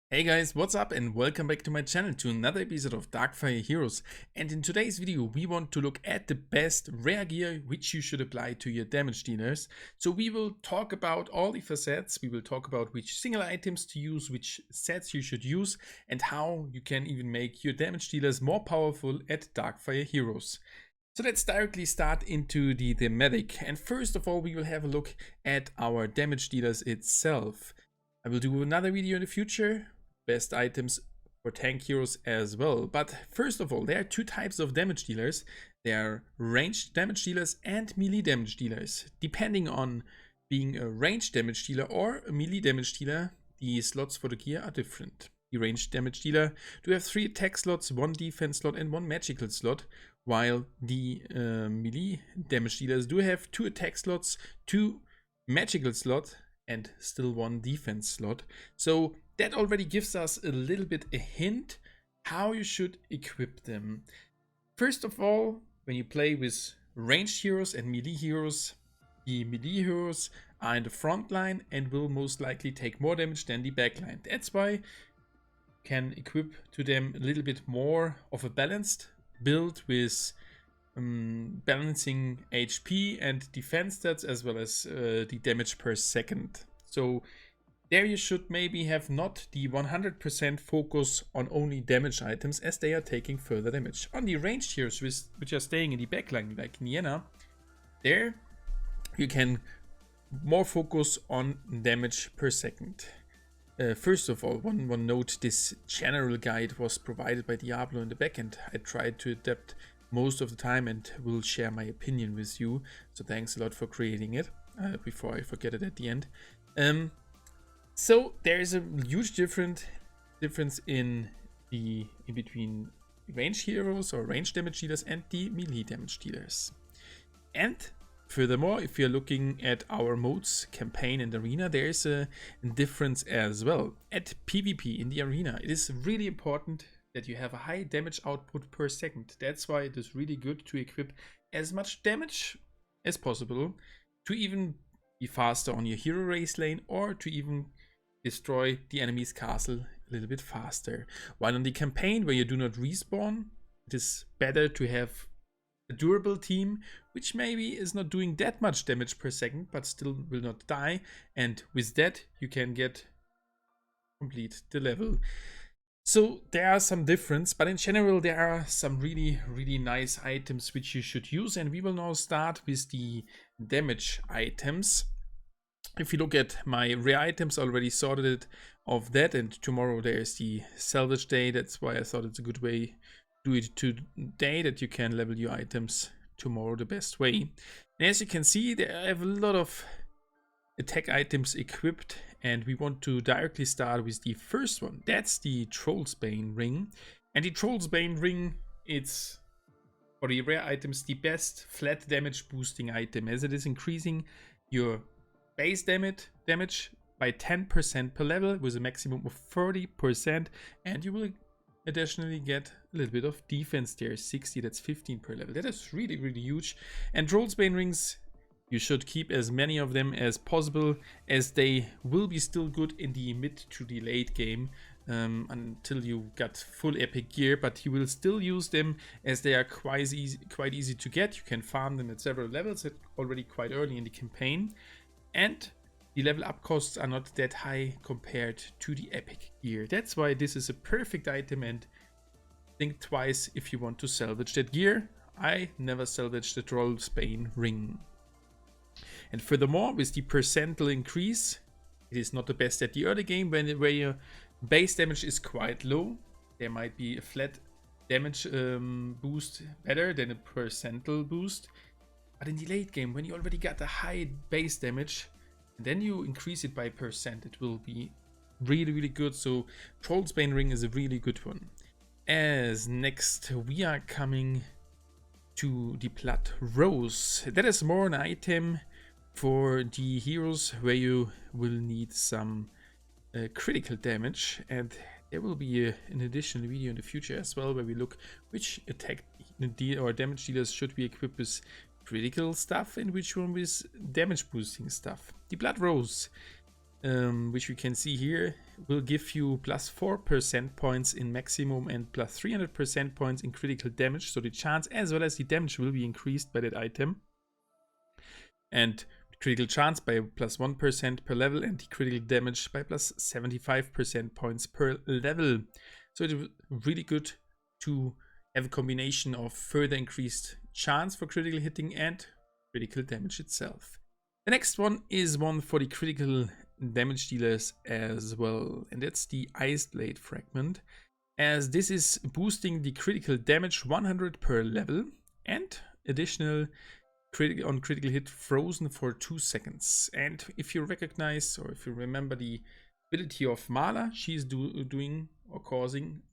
Hey guys, what's up and welcome back to my channel to another episode of Darkfire Heroes. And in today's video we want to look at the best rare gear which you should apply to your damage dealers. So we will talk about all the facets, we will talk about which single items to use, which sets you should use, and how you can even make your damage dealers more powerful at Darkfire Heroes. So let's directly start into the thematic, and first of all we will have a look at our damage dealers itself. I will do another video in the future, best items for tank heroes as well. But first of all, there are two types of damage dealers. There are ranged damage dealers and melee damage dealers. Depending on being a ranged damage dealer or a melee damage dealer, the slots for the gear are different. The ranged damage dealer do have 3 attack slots, 1 defense slot and 1 magical slot, while the melee damage dealers do have 2 attack slots, 2 magical slot and still 1 defense slot. So that already gives us a little bit a hint how you should equip them. First of all, when you play with ranged heroes and melee heroes, the melee heroes are in the front line and will most likely take more damage than the back line. That's why you can equip to them a little bit more of a balanced build with balancing HP and defense stats as well as the damage per second. So there you should maybe have not the 100% focus on only damage items as they are taking further damage. On the ranged heroes which are staying in the backline like Nienna, there you can more focus on damage per second. First of all, one note, this general guide was provided by Diablo in the backend. I tried to adapt most of the time and will share my opinion with you. So thanks a lot for creating it before I forget it at the end. So there is a huge difference in between ranged heroes or ranged damage dealers and the melee damage dealers. And furthermore, if you're looking at our modes, campaign and arena, there is a difference as well. At PvP in the arena, it is really important that you have a high damage output per second. That's why it is really good to equip as much damage as possible to even be faster on your hero race lane or to even destroy the enemy's castle a little bit faster. While on the campaign where you do not respawn, it is better to have a durable team which maybe is not doing that much damage per second but still will not die, and with that you can complete the level. So there are some difference, but in general there are some really nice items which you should use, and we will now start with the damage items. If you look at my rare items, I already sorted of that, and tomorrow there's the salvage day. That's why I thought it's a good way to do it today, that you can level your items tomorrow the best way. And as you can see, there I have a lot of attack items equipped, and we want to directly start with the first one. That's the Troll's Bane ring. And the Troll's Bane ring, it's for the rare items the best flat damage boosting item, as it is increasing your base damage by 10% per level with a maximum of 30%, and you will additionally get a little bit of defense there, 60, that's 15 per level. That is really huge. And Troll's Bane rings, you should keep as many of them as possible, as they will be still good in the mid to the late game until you got full epic gear, but you will still use them as they are quite easy to get. You can farm them at several levels already quite early in the campaign, and the level up costs are not that high compared to the epic gear. That's why this is a perfect item, and think twice if you want to salvage that gear. I never salvaged the Troll's Bane ring. And furthermore, with the percentile increase, it is not the best at the early game where your base damage is quite low. There might be a flat damage boost better than a percentile boost. But in the late game, when you already got a high base damage, and then you increase it by percent, it will be really good. So Troll's Bane ring is a really good one. As next, we are coming to the Blood Rose. That is more an item for the heroes where you will need some critical damage, and there will be an additional video in the future as well where we look which attack or damage dealers should be equipped with critical stuff and which one with damage boosting stuff. The Blood Rose which we can see here, will give you plus 4% points in maximum and plus 300% points in critical damage. So the chance as well as the damage will be increased by that item. And critical chance by plus 1% per level, and the critical damage by plus 75% points per level. So it's really good to have a combination of further increased chance for critical hitting and critical damage itself. The next one is one for the critical damage dealers as well, and that's the Ice Blade Fragment, as this is boosting the critical damage 100 per level and additional on critical hit frozen for 2 seconds. And if you recognize or if you remember the ability of Mala, she's doing or causing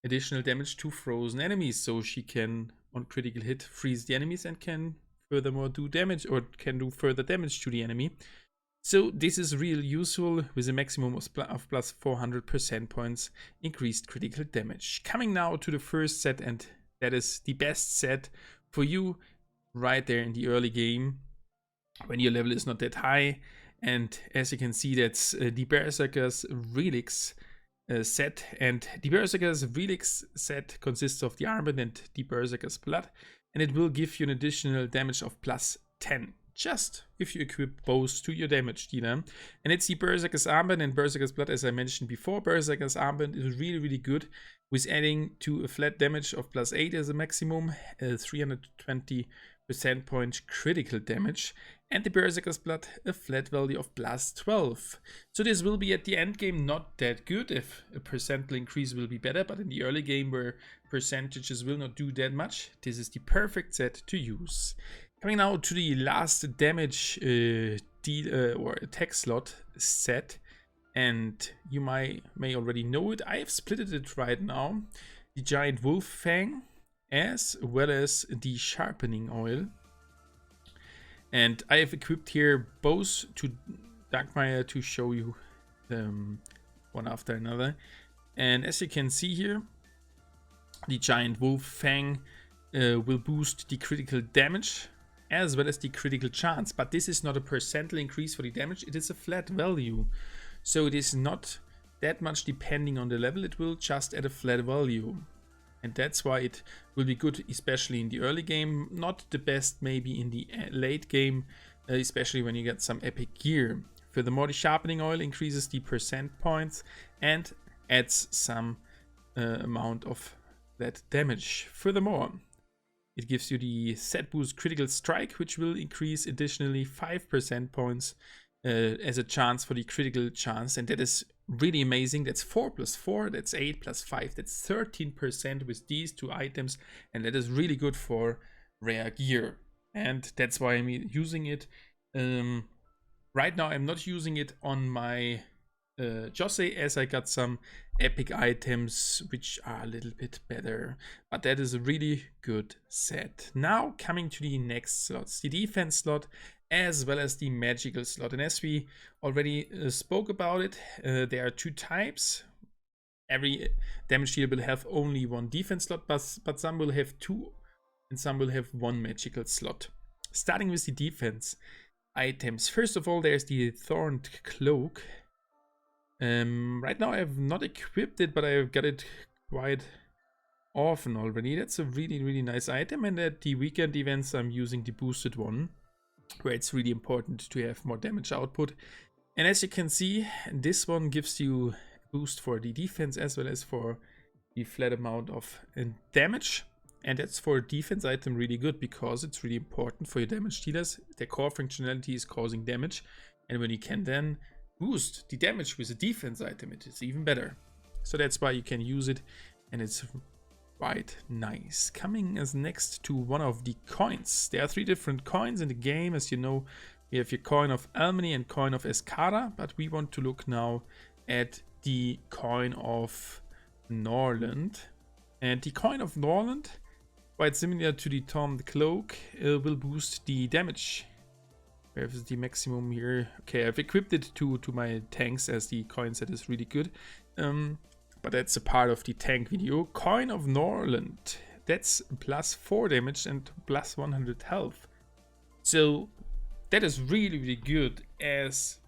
additional damage to frozen enemies, so she can on critical hit freeze the enemies and can furthermore do damage or can do further damage to the enemy. So this is real useful with a maximum of plus 400% points increased critical damage. Coming now to the first set, and that is the best set for you right there in the early game when your level is not that high. And as you can see, that's the Berserker's Relics set, and the Berserker's Relics set consists of the Armband and the Berserker's Blood, and it will give you an additional damage of plus 10 just if you equip both to your damage dealer. And it's the Berserker's Armband and Berserker's Blood, as I mentioned before. Berserker's Armband is really good with adding to a flat damage of plus 8 as a maximum, 320% point critical damage, and the Berserker's Blood a flat value of plus 12. So this will be at the end game not that good. If a percentage increase will be better, but in the early game where percentages will not do that much, this is the perfect set to use. Coming now to the last damage or attack slot set, and you may already know it. I have split it right now. The Giant Wolf Fang as well as the Sharpening Oil. And I have equipped here both to Darkfire to show you one after another. And as you can see here, the Giant Wolf Fang will boost the critical damage as well as the critical chance. But this is not a percentage increase for the damage, it is a flat value. So it is not that much depending on the level, it will just add a flat value. And that's why it will be good, especially in the early game. Not the best maybe in the late game, especially when you get some epic gear. Furthermore, the Sharpening Oil increases the percent points and adds some amount of that damage. Furthermore, it gives you the set boost Critical Strike, which will increase additionally 5% points as a chance for the critical chance. And that is really amazing. That's 4 plus 4, that's 8 plus 5, that's 13% with these two items, and that is really good for rare gear, and that's why I'm using it. Right now I'm not using it on my Jose, as I got some epic items which are a little bit better, but that is a really good set. Now coming to the next slots, the defense slot as well as the magical slot. And as we already spoke about it, there are two types. Every damage dealer will have only one defense slot, but some will have two and some will have one magical slot. Starting with the defense items. First of all, there's the Thorned Cloak. Right now I have not equipped it, but I've got it quite often already. That's a really nice item, and at the weekend events I'm using the boosted one, where it's really important to have more damage output. And as you can see, this one gives you a boost for the defense as well as for the flat amount of damage. And that's for a defense item really good, because it's really important for your damage dealers. Their core functionality is causing damage, and when you can then boost the damage with a defense item, it is even better. So that's why you can use it, and it's quite nice. Coming as next to one of the coins. There are 3 different coins in the game. As you know, we have your coin of Almany and coin of Escada, but we want to look now at the coin of Norland. And the coin of Norland, quite similar to the Thorned Cloak, will boost the damage. Where's the maximum here? Okay, I've equipped it to my tanks, as the coin set is really good. But that's a part of the tank video. Coin of Norland, that's plus 4 damage and plus 100 health. So that is really good, as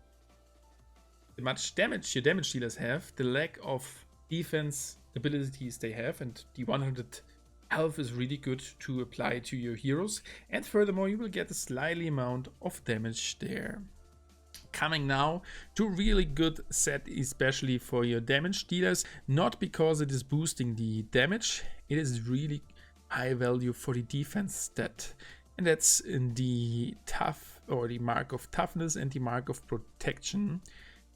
the much damage your damage dealers have, the lack of defense abilities they have, and the 100 health is really good to apply to your heroes. And furthermore, you will get a slightly amount of damage there. Coming now to a really good set, especially for your damage dealers, not because it is boosting the damage, it is really high value for the defense stat, and that's in the tough, or the mark of toughness and the mark of protection.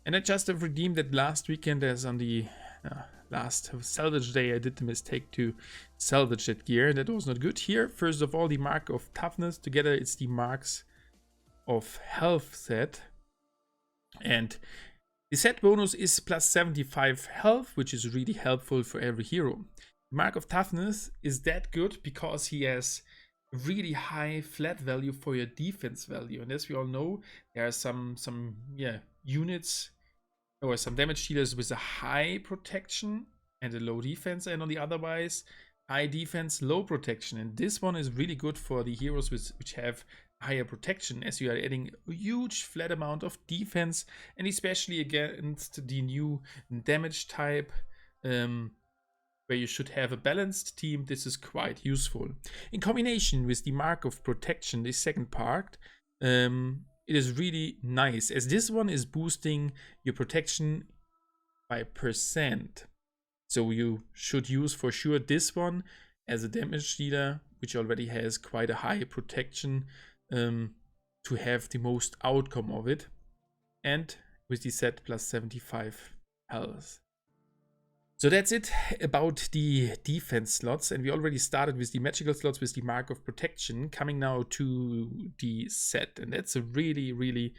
And I just have redeemed that last weekend, as on the last salvage day I did the mistake to salvage that gear. That was not good. Here, first of all, the mark of toughness, together it's the marks of health set, and the set bonus is plus 75 health, which is really helpful for every hero. Mark of toughness is that good because he has really high flat value for your defense value, and as we all know, there are some units or some damage dealers with a high protection and a low defense, and on the otherwise high defense, low protection. And this one is really good for the heroes which have higher protection, as you are adding a huge flat amount of defense, and especially against the new damage type, where you should have a balanced team, this is quite useful. In combination with the mark of protection, the second part, it is really nice, as this one is boosting your protection by %. So you should use for sure this one as a damage dealer, which already has quite a high protection, to have the most outcome of it, and with the set plus 75 health. So that's it about the defense slots, and we already started with the magical slots with the mark of protection. Coming now to the set, and that's a really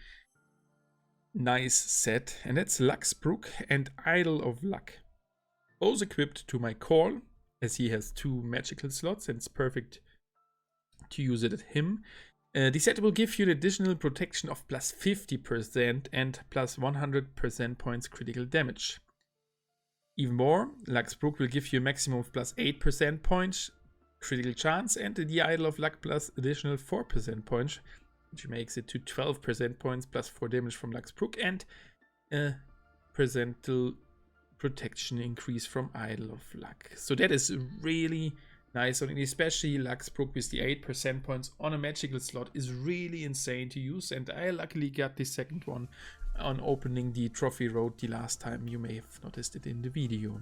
nice set, and that's Luxbrook and Idol of Luck, both equipped to my call, as he has 2 magical slots and it's perfect to use it at him. The set will give you an additional protection of plus 50% and plus 100% points critical damage. Even more, Luxbrook will give you a maximum of plus 8% points critical chance, and the Idol of Luck plus additional 4% points, which makes it to 12% points plus 4 damage from Luxbrook, and a percental protection increase from Idol of Luck. So that is really nice, and especially Luxbrook with the 8% points on a magical slot is really insane to use, and I luckily got the second one on opening the trophy road the last time. You may have noticed it in the video.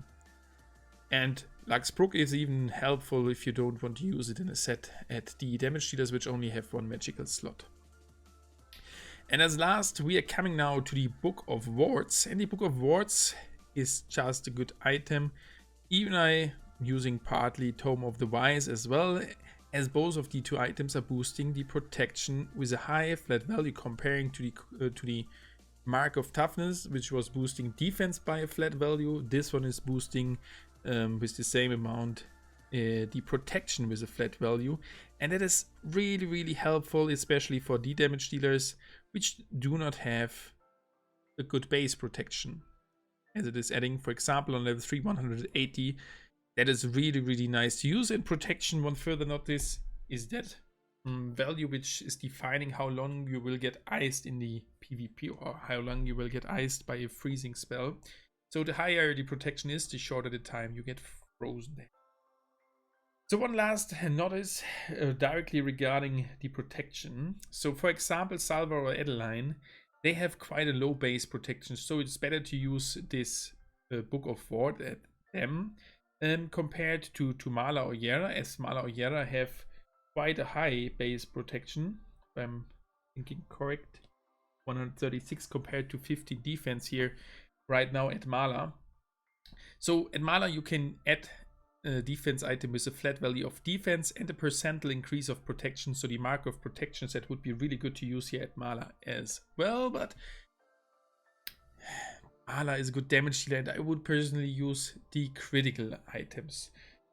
And Luxbrook is even helpful if you don't want to use it in a set at the damage dealers, which only have 1 magical slot. And as last, we are coming now to the Book of Wards, and the Book of Wards is just a good item. Even I using partly Tome of the Wise as well, as both of the 2 items are boosting the protection with a high flat value, comparing to the Mark of Toughness, which was boosting defense by a flat value. This one is boosting with the same amount the protection with a flat value, and that is really helpful, especially for the damage dealers which do not have a good base protection, as it is adding, for example, on level 3 180. That is really nice to use. And protection, one further notice, is that value which is defining how long you will get iced in the PvP, or how long you will get iced by a freezing spell. So the higher the protection is, the shorter the time you get frozen there. So one last notice directly regarding the protection. So for example, Salva or Adeline, they have quite a low base protection, so it's better to use this Book of Ward at them compared to Mala or Yera, as Mala or Yera have quite a high base protection, if I'm thinking correct, 136 compared to 50 defense here right now at Mala. So at Mala you can add a defense item with a flat value of defense and a percental increase of protection, so the mark of protection set would be really good to use here at Mala as well, but Mala is a good damage dealer and I would personally use the critical items.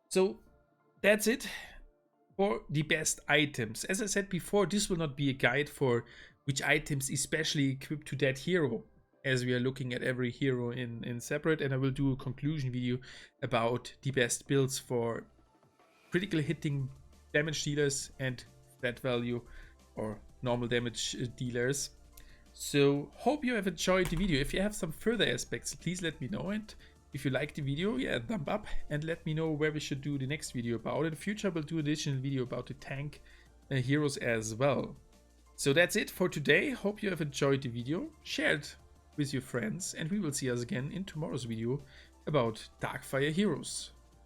So that's it for the best items. As I said before, this will not be a guide for which items especially equipped to that hero, as we are looking at every hero in separate, and I will do a conclusion video about the best builds for critical hitting damage dealers and flat value or normal damage dealers. So hope you have enjoyed the video. If you have some further aspects, please let me know. And if you like the video, yeah, thumb up and let me know where we should do the next video about. In the future, we'll do an additional video about the tank heroes as well. So that's it for today. Hope you have enjoyed the video. Share it with your friends, and we will see us again in tomorrow's video about Darkfire Heroes.